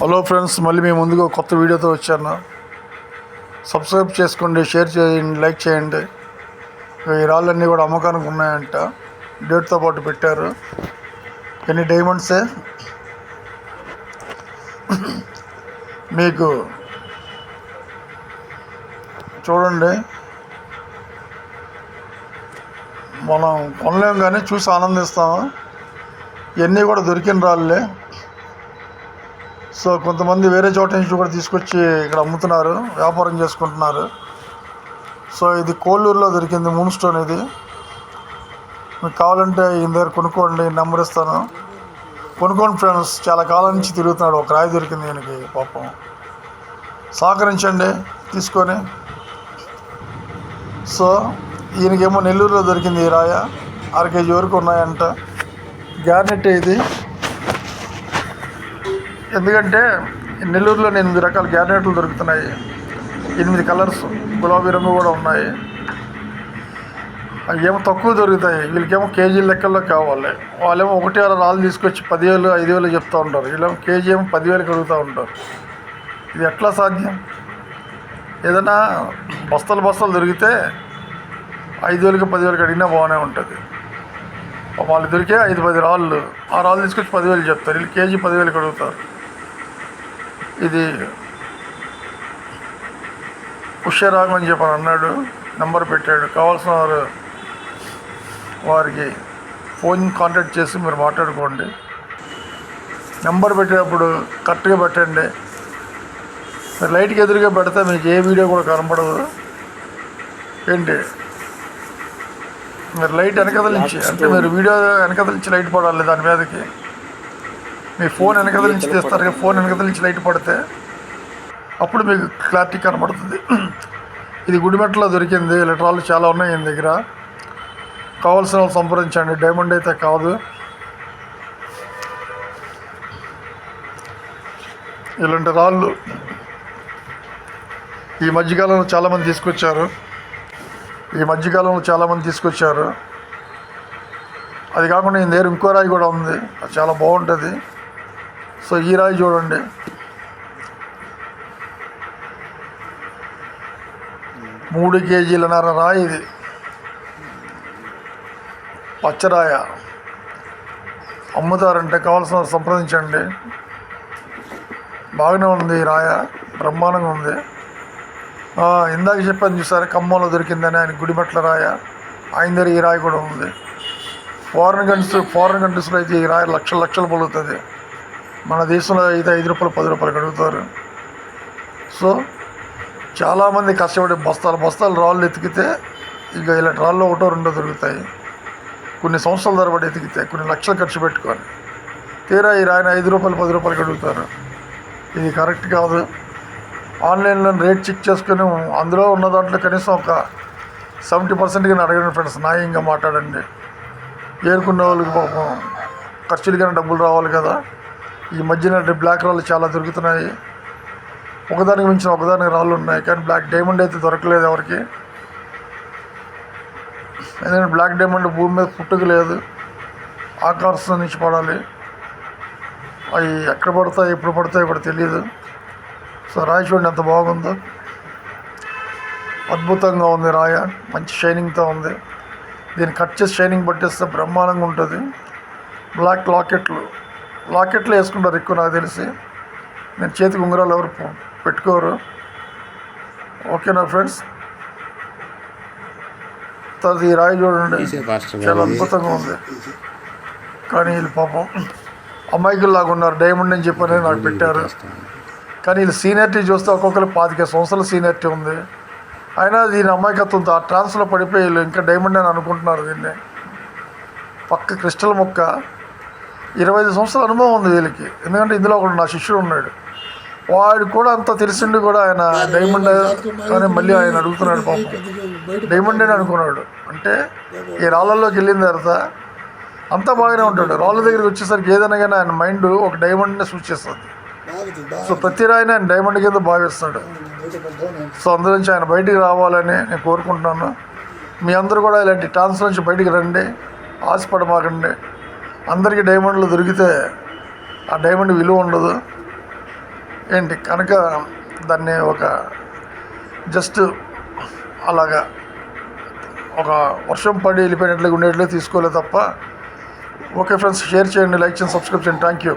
Hello friends, మళ్ళీ మేము ముందుగా కొత్త వీడియోతో వచ్చాను. సబ్స్క్రైబ్ చేసుకోండి, షేర్ చేయండి, లైక్ చేయండి. ఈ రాళ్ళన్నీ కూడా అమ్మకానికి ఉన్నాయంట. డేట్తో పాటు పెట్టారు. ఎన్ని డైమండ్సే మీకు చూడండి. మనం కొనలేం కానీ చూసి ఆనందిస్తాము. ఇవన్నీ కూడా దొరికిన రాళ్ళే. సో కొంతమంది వేరే చోట నుంచి కూడా తీసుకొచ్చి ఇక్కడ అమ్ముతున్నారు, వ్యాపారం చేసుకుంటున్నారు. సో ఇది కోల్లూరులో దొరికింది మూన్ స్టోన్. ఇది మీకు కావాలంటే ఈయన దగ్గర కొనుక్కోండి, నెంబర్ ఇస్తాను, కొనుక్కోండి ఫ్రెండ్స్. చాలా కాలం నుంచి తిరుగుతున్నాడు. ఒక రాయి దొరికింది ఈయనకి, పాపం. సహకరించండి తీసుకొని. సో ఈయనకేమో నెల్లూరులో దొరికింది ఈ రాయ. 1/2 kg వరకు ఉన్నాయంట. గ్యారెంటీ ఇది. ఎందుకంటే నెల్లూరులో 8 రకాల గ్యారెంటీలు దొరుకుతున్నాయి. 8 కలర్స్, గులాబీ రంగు కూడా ఉన్నాయి. అవి ఏమో తక్కువ దొరుకుతాయి. వీళ్ళకేమో కేజీ లెక్కల్లో కావాలి. వాళ్ళేమో 1-6 రాళ్ళు తీసుకొచ్చి 10,000, 5,000 చెప్తూ ఉంటారు. వీళ్ళేమో కేజీ ఏమో 10,000 అడుగుతూ ఉంటారు. ఇది ఎట్లా సాధ్యం? ఏదైనా బస్తాలు దొరికితే 5,000కి 10,000కి అడిగినా బాగానే ఉంటుంది. వాళ్ళు దొరికే 5-10 రాళ్ళు, ఆ రాళ్ళు తీసుకొచ్చి 10,000 చెప్తారు. వీళ్ళు కేజీ 10,000కి అడుగుతారు. ఇది పుష్యరాగం అని చెప్పని అన్నాడు, నెంబర్ పెట్టాడు. కావాల్సిన వారికి ఫోన్ కాంటాక్ట్ చేసి మీరు మాట్లాడుకోండి. నెంబర్ పెట్టేటప్పుడు కరెక్ట్గా పెట్టండి. మీరు లైట్కి ఎదురుగా పెడితే మీకు ఏ వీడియో కూడా కనపడదు. ఏంటి, మీరు లైట్ వెనకదల నుంచి, అంటే మీరు వీడియో వెనకదల నుంచి లైట్ పడాలి దాని మీదకి. మీ ఫోన్ వెనకదల నుంచి తీస్తారు. ఫోన్ వెనకదల నుంచి లైట్ పడితే అప్పుడు మీకు క్లారిటీ కనబడుతుంది. ఇది గుడిమెట్లో దొరికింది. రాళ్ళు చాలా ఉన్నాయి ఈయన దగ్గర. కావాల్సిన వాళ్ళు సంప్రదించండి. డైమండ్ అయితే కాదు. ఇలాంటి రాళ్ళు ఈ మధ్యకాలంలో చాలామంది తీసుకొచ్చారు. అది కాకుండా ఈయన దగ్గర ఇంకో రాయి కూడా ఉంది, అది చాలా బాగుంటుంది. సో ఈ రాయి చూడండి. 3 kg రాయి. ఇది పచ్చరాయ. అమ్ముతారంటే కావాల్సిన సంప్రదించండి. బాగానే ఉంది ఈ రాయ, బ్రహ్మాండంగా ఉంది. ఇందాక చెప్పాను చూసారా, ఖమ్మంలో దొరికిందని. ఆయన గుడిమెట్ల రాయ. ఆయన దగ్గర ఈ రాయి కూడా ఉంది. ఫారిన్ కంట్రీస్లో అయితే ఈ రాయి లక్షలు పలుకుతుంది. మన దేశంలో అయితే 5 రూపాయలు 10 రూపాయలు అడుగుతారు. సో చాలామంది కష్టపడి బస్తాలు రాళ్ళు ఎతికితే ఇక ఇలాంటి రాళ్ళు 1-2 దొరుకుతాయి. కొన్ని సంవత్సరాల తరబడి ఎతికితే కొన్ని లక్షలు ఖర్చు పెట్టుకొని తీరా ఈ రాయిని 5 రూపాయలు 10 రూపాయలకి అడుగుతారు. ఇది కరెక్ట్ కాదు. ఆన్లైన్లో రేట్ చెక్ చేసుకుని అందులో ఉన్న దాంట్లో కనీసం ఒక 70%కి అడగండి ఫ్రెండ్స్. న్యాయంగా మాట్లాడండి. ఏరుకున్న వాళ్ళకి పాపం ఖర్చులకైనా డబ్బులు రావాలి కదా. ఈ మధ్యన బ్లాక్ రాళ్ళు చాలా దొరుకుతున్నాయి. ఒకదానికి మించిన ఒకదానికి రాళ్ళు ఉన్నాయి, కానీ బ్లాక్ డైమండ్ అయితే దొరకలేదు ఎవరికి. ఎందుకంటే బ్లాక్ డైమండ్ భూమి మీద పుట్టుక లేదు, ఆకాశం నుంచి పడాలి. అవి ఎక్కడ పడతాయి, ఎప్పుడు పడతాయి కూడా తెలియదు. సో రాయి చూడండి ఎంత బాగుందో, అద్భుతంగా ఉంది రాయ. మంచి షైనింగ్తో ఉంది. దీన్ని కట్ చేసి షైనింగ్ పట్టేస్తే బ్రహ్మాండంగా ఉంటుంది. బ్లాక్ లాకెట్లు వేసుకుంటారు ఎక్కువ నాకు తెలిసి. నేను చేతికి ఉంగరాలు ఎవరు పెట్టుకోరు. ఓకేనా ఫ్రెండ్స్? తర్వాత ఈ రాయి చూడండి, చాలా అద్భుతంగా ఉంది. కానీ వీళ్ళు పాపం అమాయకుల్లాగా ఉన్నారు. డైమండ్ అని చెప్పని నాకు పెట్టారు. కానీ వీళ్ళు సీనియారిటీ చూస్తే ఒక్కొక్కరు 25 సంవత్సరాల సీనియారిటీ ఉంది. అయినా దీని అమాయకత్వంతో ఆ ట్రాన్స్లో పడిపోయి వీళ్ళు ఇంకా డైమండ్ అని అనుకుంటున్నారు. దీన్ని పక్క క్రిస్టల్ మొక్క 25 సంవత్సరాల అనుభవం ఉంది వీళ్ళకి. ఎందుకంటే ఇందులో ఒకడు నా శిష్యుడు ఉన్నాడు. వాడు కూడా అంత తెలిసిండి కూడా ఆయన డైమండ్ కానీ మళ్ళీ ఆయన అడుగుతున్నాడు. పాపం డైమండ్ అని అనుకున్నాడు. అంటే ఈ రాళ్ళల్లోకి వెళ్ళిన తర్వాత అంతా బాగానే ఉంటాడు. రాళ్ళ దగ్గరికి వచ్చేసరికి ఏదైనా కానీ ఆయన మైండ్ ఒక డైమండ్ని సూచిస్తుంది. సో ప్రతి రాయిని ఆయన డైమండ్ కింద భావిస్తాడు. సో అందులో నుంచి ఆయన బయటికి రావాలని నేను కోరుకుంటున్నాను. మీ అందరూ కూడా ఇలాంటి టాన్స్ నుంచి బయటికి రండి, ఆశపడమాకండి. అందరికీ డైమండ్లు దొరికితే ఆ డైమండ్ విలువ ఉండదు. ఏంటి కనుక దాన్ని ఒక జస్ట్ అలాగా ఒక వర్షం పడి వెళ్ళిపోయినట్లుగా ఉండేట్లే తీసుకోలేదు తప్ప. ఓకే ఫ్రెండ్స్, షేర్ చేయండి, లైక్ చేయండి, సబ్స్క్రైబ్ చేయండి. Thank you.